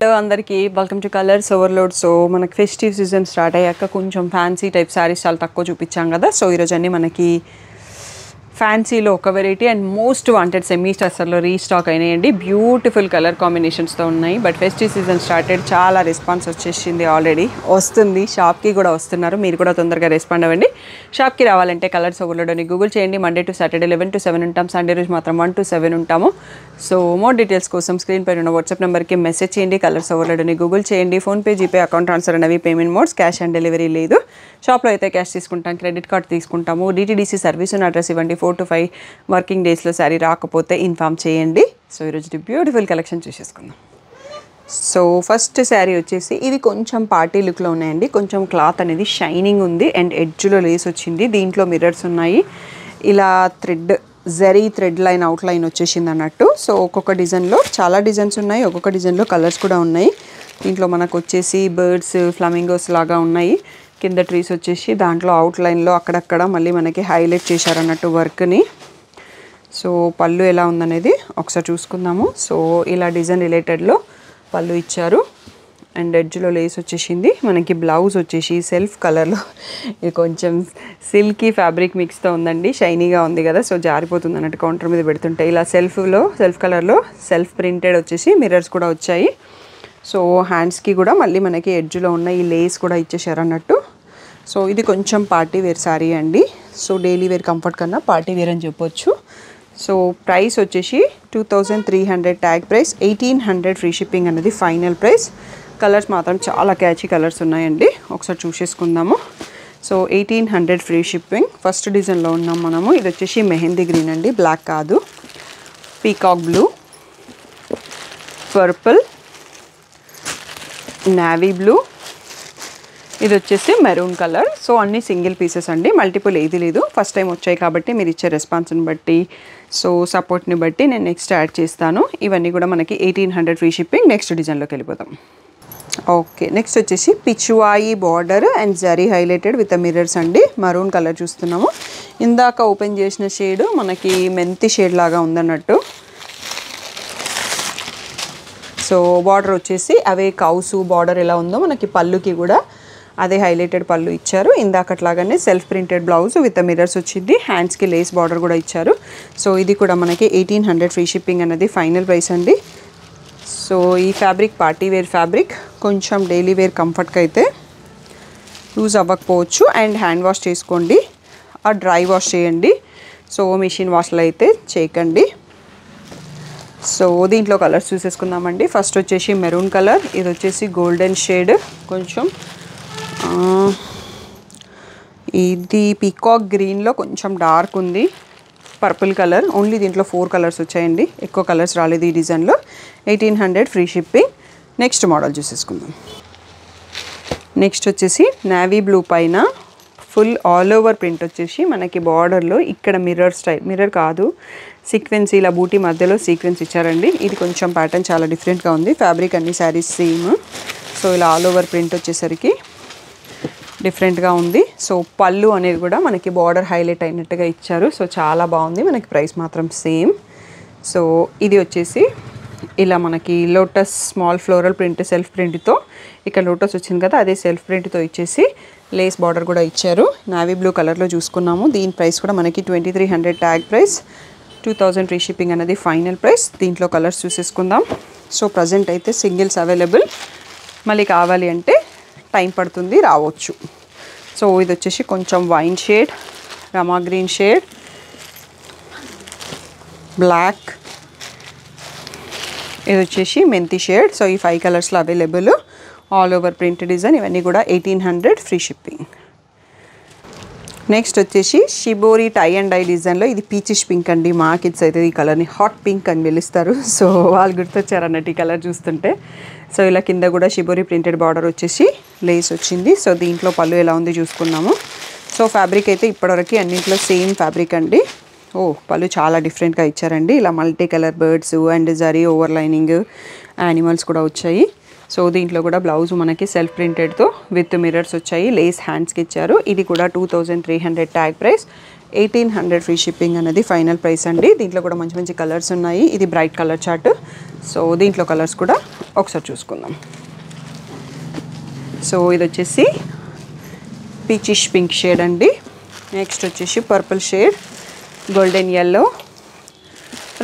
అందరికీ welcome to colours overload. So మనకి festive season start అయ్యాక కొంచెం ఫ్యాన్సీ టైప్ శారీస్ చాలా తక్కువ చూపించాం కదా. సో ఈరోజు అన్నీ మనకి ఫ్యాన్సీలో ఒక variety and most wanted semi స్టస్సర్లో రీస్టాక్ అయినాయండి. బ్యూటిఫుల్ కలర్ కాంబినేషన్స్తో ఉన్నాయి. బట్ ఫెస్టివ్ సీజన్ స్టార్టెడ్, చాలా రెస్పాన్స్ వచ్చేసింది, ఆల్రెడీ వస్తుంది, షాప్కి కూడా వస్తున్నారు. మీరు కూడా తొందరగా రెస్పాండ్ అవ్వండి. షాప్కి రావాలంటే కలర్స్ ఓవర్లోడ్ అని గూగుల్ చేయండి. మండే టు సాటర్డే 11 to 7 ఉంటాం, సండే రోజు మాత్రం 1 to 7 ఉంటాము. సో మోర్ డీటెయిల్స్ కోసం స్క్రీన్ పైన ఉన్న వాట్సాప్ నెంబర్కి మెసేజ్ చేయండి. కలర్స్ ఓవర్లోడ్ అని గూగుల్ చేయండి. ఫోన్పే, జీపే, అకౌంట్ ట్రాన్స్ఫర్ అనేవి payment modes. Cash on delivery లేదు. షాప్లో అయితే క్యాష్ తీసుకుంటాం, క్రెడిట్ కార్డ్ తీసుకుంటాము. DTDC సర్వీస్ ఉన్న అడ్రస్ ఇవ్వండి. 4 to 5 వర్కింగ్ డేస్లో శారీ రాకపోతే ఇన్ఫామ్ చేయండి. సో ఈరోజు బ్యూటిఫుల్ కలెక్షన్ చూసేసుకుందాం. సో ఫస్ట్ శారీ వచ్చేసి ఇది కొంచెం పార్టీ లుక్లో ఉన్నాయండి. కొంచెం క్లాత్ అనేది షైనింగ్ ఉంది అండ్ ఎడ్జ్లో లేస్ వచ్చింది. దీంట్లో మిర్రర్స్ ఉన్నాయి. ఇలా zari thread line out line వచ్చేసింది అన్నట్టు. సో ఒక్కొక్క డిజైన్లో చాలా డిజైన్స్ ఉన్నాయి, ఒక్కొక్క డిజైన్లో కలర్స్ కూడా ఉన్నాయి. దీంట్లో మనకు వచ్చేసి బర్డ్స్, ఫ్లమింగోస్ లాగా ఉన్నాయి. కింద ట్రీస్ వచ్చేసి దాంట్లో అవుట్ లైన్లో అక్కడక్కడ మళ్ళీ మనకి హైలైట్ చేశారన్నట్టు వర్క్ని. సో పళ్ళు ఎలా ఉందనేది ఒకసారి చూసుకుందాము. సో ఇలా డిజైన్ రిలేటెడ్లో పళ్ళు ఇచ్చారు అండ్ ఎడ్జ్లో లేస్ వచ్చేసింది. మనకి బ్లౌజ్ వచ్చేసి సెల్ఫ్ కలర్లో, ఇది కొంచెం సిల్కీ ఫ్యాబ్రిక్ మిక్స్తో ఉందండి. షైనీగా ఉంది కదా, సో జారిపోతుంది అన్నట్టు కౌంటర్ మీద పెడుతుంటే. ఇలా సెల్ఫ్ కలర్లో సెల్ఫ్ ప్రింటెడ్ వచ్చేసి మిర్రర్స్ కూడా వచ్చాయి. సో హ్యాండ్స్కి కూడా మళ్ళీ మనకి ఎడ్జ్లో ఉన్న ఈ లేస్ కూడా ఇచ్చేసారు అన్నట్టు. సో ఇది కొంచెం పార్టీ వేర్ శారీ అండి. సో డైలీ వేర్ కంఫర్ట్ కన్నా పార్టీ వేర్ అని చెప్పొచ్చు. సో ప్రైస్ వచ్చేసి 2300 ట్యాగ్ ప్రైస్, 1800 ఫ్రీ షిప్పింగ్ అనేది ఫైనల్ ప్రైస్. కలర్స్ మాత్రం చాలా క్యాచీ కలర్స్ ఉన్నాయండి, ఒకసారి చూసేసుకుందాము. So 1800 free shipping. ఫస్ట్ డిజైన్లో ఉన్నాం మనము. ఇది వచ్చేసి మెహందీ గ్రీన్ అండి, బ్లాక్ కాదు. Peacock blue, purple, navy blue, ఇది వచ్చేసి మెరూన్ కలర్. సో అన్నీ సింగిల్ పీసెస్ అండి, మల్టిపుల్ ఏది లేదు. ఫస్ట్ టైం వచ్చాయి కాబట్టి మీరు ఇచ్చే రెస్పాన్స్ని బట్టి, సో సపోర్ట్ని బట్టి నేను నెక్స్ట్ యాడ్ చేస్తాను. ఇవన్నీ కూడా మనకి 1800 ఫ్రీ షిప్పింగ్. నెక్స్ట్ డిజైన్లోకి వెళ్ళిపోతాం. ఓకే, నెక్స్ట్ వచ్చేసి Pichwai border and zari highlighted with mirrors అండి. మరూన్ కలర్ చూస్తున్నాము. ఇందాక ఓపెన్ చేసిన షేడ్ మనకి మెంతి షేడ్ లాగా ఉందన్నట్టు. సో బార్డర్ వచ్చేసి అవే కౌసు బార్డర్ ఎలా ఉందో మనకి పళ్ళుకి కూడా అదే హైలైటెడ్ పళ్ళు ఇచ్చారు. ఇందాకట్లాగానే self printed blouse with mirrors వచ్చింది. హ్యాండ్స్కి లేస్ బార్డర్ కూడా ఇచ్చారు. సో ఇది కూడా మనకి 1800 ఫ్రీ షిప్పింగ్ అనేది ఫైనల్ ప్రైస్ అండి. సో ఈ ఫ్యాబ్రిక్ పార్టీ వేర్ ఫ్యాబ్రిక్, కొంచెం డైలీ వేర్ కంఫర్ట్కి అయితే యూజ్ అవ్వకపోవచ్చు. అండ్ హ్యాండ్ వాష్ చేసుకోండి, ఆ డ్రై వాష్ చేయండి. సో మిషన్ వాష్లో అయితే చేయకండి. సో దీంట్లో కలర్స్ చూసేసుకుందామండి. ఫస్ట్ వచ్చేసి మెరూన్ కలర్, ఇది వచ్చేసి గోల్డెన్ షేడ్, కొంచెం ఇది పీకాక్ గ్రీన్లో కొంచెం డార్క్ ఉంది. పర్పుల్ కలర్, ఓన్లీ దీంట్లో 4 కలర్స్ వచ్చాయండి, ఎక్కువ కలర్స్ రాలేదు ఈ డిజైన్లో. 1800 ఫ్రీ షిప్పింగ్. నెక్స్ట్ మోడల్ చూసేసుకుందాం. నెక్స్ట్ వచ్చేసి నావీ బ్లూ పైన ఫుల్ ఆల్ ఓవర్ ప్రింట్ వచ్చేసి మనకి బార్డర్లో ఇక్కడ మిర్రర్ స్టైల్, మిర్రర్ కాదు, సీక్వెన్స్, ఇలా బూటీ మధ్యలో సీక్వెన్స్ ఇచ్చారండి. ఇది కొంచెం ప్యాటర్న్ చాలా డిఫరెంట్గా ఉంది. ఫ్యాబ్రిక్ అన్ని శారీస్ సేమ్. సో ఇలా ఆల్ ఓవర్ ప్రింట్ వచ్చేసరికి డిఫరెంట్గా ఉంది. సో పళ్ళు అనేది కూడా మనకి బార్డర్ హైలైట్ అయినట్టుగా ఇచ్చారు. సో చాలా బాగుంది. మనకి ప్రైస్ మాత్రం సేమ్. సో ఇది వచ్చేసి ఇలా మనకి lotus small floral print self ప్రింట్తో, ఇక్కడ లోటస్ వచ్చింది కదా అదే సెల్ఫ్ ప్రింట్తో ఇచ్చేసి లేస్ బార్డర్ కూడా ఇచ్చారు. నావీ బ్లూ కలర్లో చూసుకున్నాము. దీని ప్రైస్ కూడా మనకి 2300 ట్యాగ్ ప్రైస్, 2000 ఫ్రీ షిప్పింగ్ అనేది ఫైనల్ ప్రైస్. దీంట్లో కలర్స్ చూసేసుకుందాం. సో ప్రజెంట్ అయితే సింగిల్స్ అవైలబుల్, మళ్ళీ కావాలి అంటే టైం పడుతుంది, రావచ్చు. సో ఇది వచ్చేసి కొంచెం వైన్ షేడ్, రమా గ్రీన్ షేడ్, బ్లాక్, ఇది వచ్చేసి మెంతి షేడ్. సో ఈ 5 కలర్స్లో available. All over print design. ఇవన్నీ కూడా 1800 ఫ్రీ షిప్పింగ్. నెక్స్ట్ వచ్చేసి షిబోరి టై అండ్ డై డిజైన్లో, ఇది పీచిష్ పింక్ అండి. మా కిడ్స్ అయితే ఈ కలర్ని హాట్ పింక్ అని పిలుస్తారు. సో వాళ్ళు గుర్తొచ్చారు అన్నట్టు ఈ కలర్ చూస్తుంటే. సో ఇలా కింద కూడా షిబోరి ప్రింటెడ్ బార్డర్ వచ్చేసి లేస్ వచ్చింది. సో దీంట్లో పళ్ళు ఎలా ఉంది చూసుకున్నాము. సో ఫ్యాబ్రిక్ అయితే ఇప్పటివరకు అన్నింటిలో సేమ్ ఫ్యాబ్రిక్ అండి. పళ్ళు చాలా డిఫరెంట్గా ఇచ్చారండి. ఇలా multi colour birds and zari over lining animals కూడా వచ్చాయి. సో దీంట్లో కూడా బ్లౌజ్ మనకి సెల్ఫ్ ప్రింటెడ్తో విత్ మిర్రర్స్ వచ్చాయి. లేస్ హ్యాండ్స్కి ఇచ్చారు. ఇది కూడా 2300 ట్యాగ్ ప్రైస్, 1800 ఫ్రీ షిప్పింగ్ అనేది ఫైనల్ ప్రైస్ అండి. దీంట్లో కూడా మంచి మంచి కలర్స్ ఉన్నాయి. ఇది బ్రైట్ కలర్ చార్ట్. సో దీంట్లో కలర్స్ కూడా ఒకసారి చూసుకుందాం. సో ఇది వచ్చేసి పీచిష్ పింక్ షేడ్ అండి. నెక్స్ట్ వచ్చేసి purple shade, golden yellow,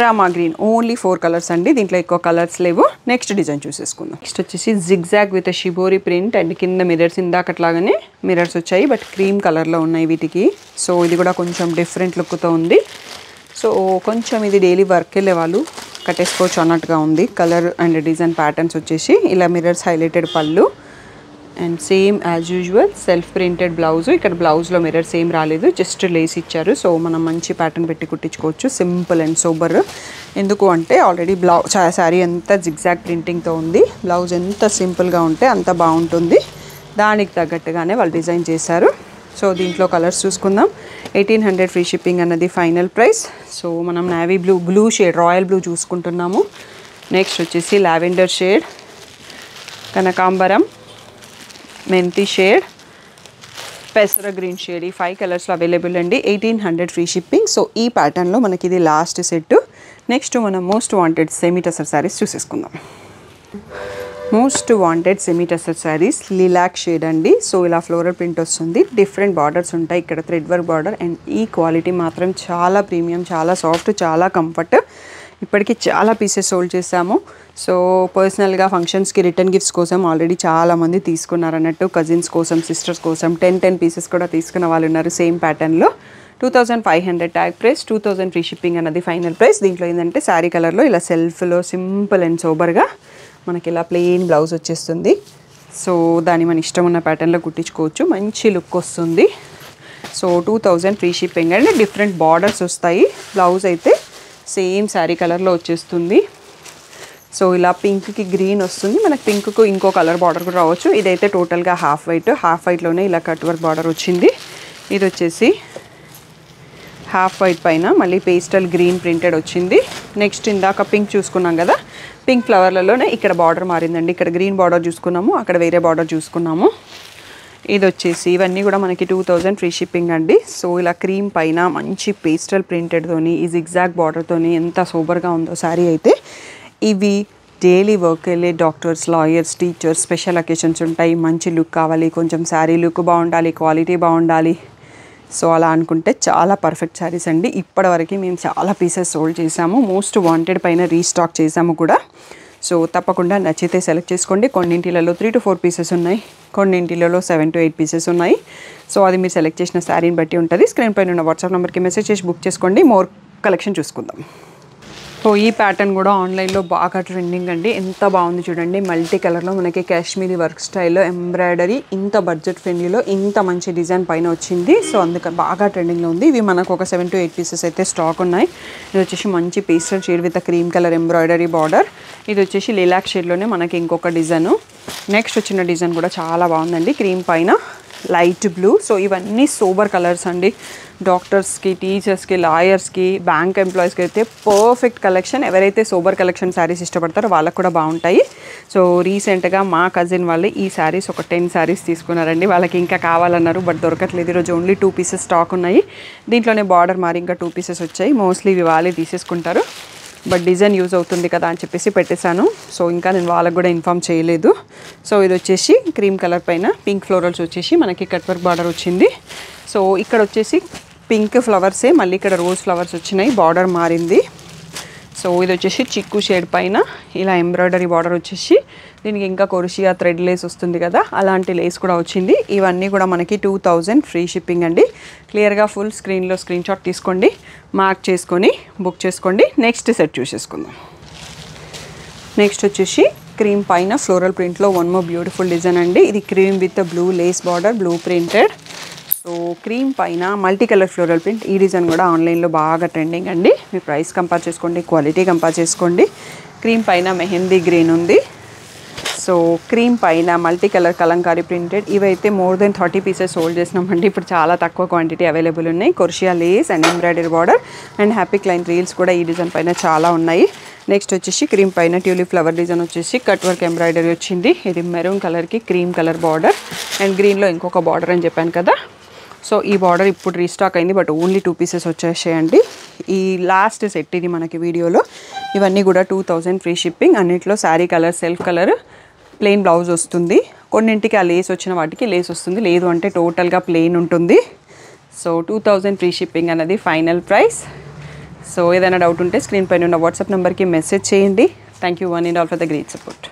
Rama green. Only 4 colours అండి, దీంట్లో ఎక్కువ కలర్స్ లేవు. నెక్స్ట్ డిజైన్ చూసేసుకుందాం. నెక్స్ట్ వచ్చేసి zigzag with shibori print and కింద మిరర్స్ ఇందాకట్లాగానే మిరర్స్ వచ్చాయి, బట్ క్రీమ్ కలర్లో ఉన్నాయి వీటికి. సో ఇది కూడా కొంచెం డిఫరెంట్ లుక్తో ఉంది. సో కొంచెం ఇది డైలీ వర్క్ వెళ్ళే వాళ్ళు కట్టేసుకోవచ్చు అన్నట్టుగా ఉంది. కలర్ అండ్ డిజైన్ ప్యాటర్న్స్ వచ్చేసి ఇలా మిరర్స్ హైలైటెడ్ పళ్ళు and same as usual self printed blouse. ఇక్కడ బ్లౌజ్లో మిరర్స్ ఏం రాలేదు, జస్ట్ లేస్ ఇచ్చారు. సో మనం మంచి ప్యాటర్న్ పెట్టి కుట్టించుకోవచ్చు, సింపుల్ అండ్ సోబర్. ఎందుకు అంటే ఆల్రెడీ శారీ అంతా జిగ్జాగ్ ప్రింటింగ్తో ఉంది. బ్లౌజ్ ఎంత సింపుల్గా ఉంటే అంత బాగుంటుంది, దానికి తగ్గట్టుగానే వాళ్ళు డిజైన్ చేశారు. సో దీంట్లో కలర్స్ చూసుకుందాం. 1800 ఫ్రీ షిప్పింగ్ అన్నది ఫైనల్ ప్రైస్. సో మనం navy blue shade, royal blue చూసుకుంటున్నాము. నెక్స్ట్ వచ్చేసి లావెండర్ షేడ్, కనకాంబరం, మెంతి షేడ్, పెసర గ్రీన్ షేడ్. ఈ 5 కలర్స్లో అవైలబుల్ అండి. 1800 ఫ్రీ షిప్పింగ్. సో ఈ ప్యాటర్న్లో మనకి ఇది లాస్ట్ సెట్. నెక్స్ట్ మనం most wanted semi tussar saris చూసేసుకుందాం. Most wanted semi tussar saris lilac shade అండి. సో ఇలా ఫ్లోరల్ ప్రింట్ వస్తుంది, డిఫరెంట్ బార్డర్స్ ఉంటాయి. ఇక్కడ థ్రెడ్ వర్క్ బార్డర్ అండ్ ఈ క్వాలిటీ మాత్రం చాలా ప్రీమియం, చాలా సాఫ్ట్, చాలా కంఫర్ట్. ఇప్పటికీ చాలా పీసెస్ సోల్డ్ చేసాము. సో పర్సనల్గా ఫంక్షన్స్కి రిటర్న్ గిఫ్ట్స్ కోసం ఆల్రెడీ చాలామంది తీసుకున్నారు అన్నట్టు. కజిన్స్ కోసం, సిస్టర్స్ కోసం 10 పీసెస్ కూడా తీసుకున్న వాళ్ళు ఉన్నారు సేమ్ ప్యాటర్న్లో. 2500 ట్యాగ్ ప్రైస్, 2000 ఫ్రీ షిప్పింగ్ అన్నది ఫైనల్ ప్రైస్. దీంట్లో ఏంటంటే శారీ కలర్లో ఇలా సెల్ఫ్లో సింపుల్ అండ్ సోబర్గా మనకి ఇలా ప్లెయిన్ బ్లౌజ్ వచ్చేస్తుంది. సో దాన్ని మన ఇష్టం ఉన్న ప్యాటర్న్లో కుట్టించుకోవచ్చు, మంచి లుక్ వస్తుంది. So 2000 free shipping and different borders వస్తాయి. బ్లౌజ్ అయితే సేమ్ శారీ కలర్లో వచ్చేస్తుంది. సో ఇలా పింక్కి గ్రీన్ వస్తుంది, మనకి పింక్కు ఇంకో కలర్ బార్డర్ కూడా రావచ్చు. ఇదైతే టోటల్గా హాఫ్ వైట్లోనే ఇలా కట్ వర్క్ బార్డర్ వచ్చింది. ఇది వచ్చేసి హాఫ్ వైట్ పైన మళ్ళీ పేస్టల్ గ్రీన్ ప్రింటెడ్ వచ్చింది. నెక్స్ట్ ఇందాక పింక్ చూసుకున్నాం కదా, పింక్ ఫ్లవర్లలోనే ఇక్కడ బార్డర్ మారిందండి. ఇక్కడ గ్రీన్ బార్డర్ చూసుకున్నాము, అక్కడ వేరే బార్డర్ చూసుకున్నాము. ఇది వచ్చేసి ఇవన్నీ కూడా మనకి 2000 ఫ్రీ షిప్పింగ్ అండి. సో ఇలా క్రీమ్ పైన మంచి పేస్టల్ ప్రింటెడ్తోని ఈ జిగ్జాగ్ బార్డర్తోని ఎంత సూపర్గా ఉందో శారీ అయితే. ఇవి డైలీ వర్క్ వెళ్ళే doctors, lawyers, teachers, special occasions ఉంటాయి, మంచి లుక్ కావాలి, కొంచెం శారీ లుక్ బాగుండాలి, క్వాలిటీ బాగుండాలి. సో అలా అనుకుంటే చాలా పర్ఫెక్ట్ శారీస్ అండి. ఇప్పటివరకు మేము చాలా పీసెస్ సోల్డ్ చేసాము, మోస్ట్ వాంటెడ్ పైన రీస్టాక్ చేసాము కూడా. సో తప్పకుండా నచ్చితే సెలెక్ట్ చేసుకోండి. కొన్నింటిలలో 3 to 4 పీసెస్ ఉన్నాయి, కొన్నింటిలలో 7 to 8 పీసెస్ ఉన్నాయి. సో అది మీరు సెలెక్ట్ చేసిన శారీని బట్టి ఉంటుంది. స్క్రీన్ పైన ఉన్న వాట్సాప్ నెంబర్కి మెసేజ్ చేసి బుక్ చేసుకోండి. మోర్ కలెక్షన్ చూసుకుందాం. సో ఈ ప్యాటర్న్ కూడా ఆన్లైన్లో బాగా ట్రెండింగ్ అండి. ఎంత బాగుంది చూడండి, మల్టీ కలర్లో మనకి కాశ్మీరీ వర్క్ స్టైల్లో ఎంబ్రాయిడరీ, ఇంత బడ్జెట్ ఫ్రెండ్లీలో ఇంత మంచి డిజైన్ పైన వచ్చింది. సో అందుకని బాగా ట్రెండింగ్లో ఉంది. ఇవి మనకు ఒక 7 to 8 పీసెస్ అయితే స్టాక్ ఉన్నాయి. ఇది వచ్చేసి మంచి pastel shade with cream colour embroidery border. ఇది వచ్చేసి లిలాక్ షేడ్లోనే మనకి ఇంకొక డిజైను. నెక్స్ట్ వచ్చిన డిజైన్ కూడా చాలా బాగుందండి, క్రీమ్ పైన లైట్ బ్లూ. సో ఇవన్నీ సోబర్ కలర్స్ అండి. డాక్టర్స్కి, టీచర్స్కి, లాయర్స్కి, బ్యాంక్ ఎంప్లాయీస్కి అయితే పర్ఫెక్ట్ కలెక్షన్. ఎవరైతే సోబర్ కలెక్షన్ శారీస్ ఇష్టపడతారో వాళ్ళకు కూడా బాగుంటాయి. సో రీసెంట్గా మా కజిన్ వాళ్ళు ఈ శారీస్ ఒక 10 శారీస్ తీసుకున్నారండి. వాళ్ళకి ఇంకా కావాలన్నారు, బట్ దొరకట్లేదు. ఈరోజు ఓన్లీ 2 పీసెస్ స్టాక్ ఉన్నాయి. దీంట్లోనే బార్డర్ మారి ఇంకా 2 పీసెస్ వచ్చాయి. మోస్ట్లీ ఇవి వాళ్ళే తీసేసుకుంటారు, బట్ డిజైన్ యూజ్ అవుతుంది కదా అని చెప్పేసి పెట్టేశాను. సో ఇంకా నేను వాళ్ళకు కూడా ఇన్ఫామ్ చేయలేదు. సో ఇది వచ్చేసి క్రీమ్ కలర్ పైన పింక్ ఫ్లోరల్స్ వచ్చేసి మనకి కట్ వర్క్ బార్డర్ వచ్చింది. సో ఇక్కడ వచ్చేసి పింక్ ఫ్లవర్సే, మళ్ళీ ఇక్కడ రోజ్ ఫ్లవర్స్ వచ్చినాయి, బార్డర్ మారింది. సో ఇది వచ్చేసి చిక్కు షేడ్ పైన ఇలా ఎంబ్రాయిడరీ బార్డర్ వచ్చేసి దీనికి ఇంకా కొరిషియా థ్రెడ్ లేస్ వస్తుంది కదా, అలాంటి లేస్ కూడా వచ్చింది. ఇవన్నీ కూడా మనకి 2000 ఫ్రీ షిప్పింగ్ అండి. క్లియర్గా ఫుల్ స్క్రీన్లో స్క్రీన్ షాట్ తీసుకోండి, మార్క్ చేసుకొని బుక్ చేసుకోండి. నెక్స్ట్ సెట్ చూసేసుకుందాం. నెక్స్ట్ వచ్చేసి క్రీమ్ పైన ఫ్లోరల్ ప్రింట్లో వన్ మోర్ బ్యూటిఫుల్ డిజైన్ అండి. ఇది cream with blue lace border, blue printed. So cream పైన మల్టీ కలర్ ఫ్లోరల్ ప్రింట్. ఈ డిజైన్ కూడా ఆన్లైన్లో బాగా ట్రెండింగ్ అండి. మీ ప్రైస్ కంపేర్ చేసుకోండి, క్వాలిటీ కంపేర్ చేసుకోండి. క్రీమ్ పైన మెహందీ గ్రీన్ ఉంది. సో క్రీమ్ పైన మల్టీ కలర్ కలంకారీ ప్రింటెడ్. ఇవైతే మోర్ దెన్ 30 పీసెస్ సోల్డ్ చేసినామండి. ఇప్పుడు చాలా తక్కువ క్వాంటిటీ అవైలబుల్ ఉన్నాయి. కొర్షియా lace and embroidery border and happy client reels కూడా ఈ డిజైన్ పైన చాలా ఉన్నాయి. నెక్స్ట్ వచ్చేసి క్రీమ్ పైన ట్యూలిప్ ఫ్లవర్ డిజైన్ వచ్చేసి కట్ వర్క్ ఎంబ్రాయిడరీ వచ్చింది. ఇది మెరూన్ కలర్కి క్రీమ్ కలర్ బార్డర్ అండ్ గ్రీన్లో ఇంకొక బార్డర్ అని చెప్పాను కదా. సో ఈ బార్డర్ ఇప్పుడు రీస్టాక్ అయింది, బట్ ఓన్లీ 2 పీసెస్ వచ్చేసేయండి. ఈ లాస్ట్ సెట్ ఇది మనకి వీడియోలో. ఇవన్నీ కూడా 2000 ఫ్రీ షిప్పింగ్. అన్నిట్లో sari colour self colour plain blouse వస్తుంది. కొన్నింటికి ఆ లేస్ వచ్చిన వాటికి లేస్ వస్తుంది, లేదు అంటే టోటల్గా ప్లెయిన్ ఉంటుంది. సో 2000 ఫ్రీ షిప్పింగ్ అనేది ఫైనల్ ప్రైస్. సో ఏదైనా డౌట్ ఉంటే స్క్రీన్ పైన ఉన్న వాట్సాప్ నెంబర్కి మెసేజ్ చేయండి. Thank you one and all for the great support.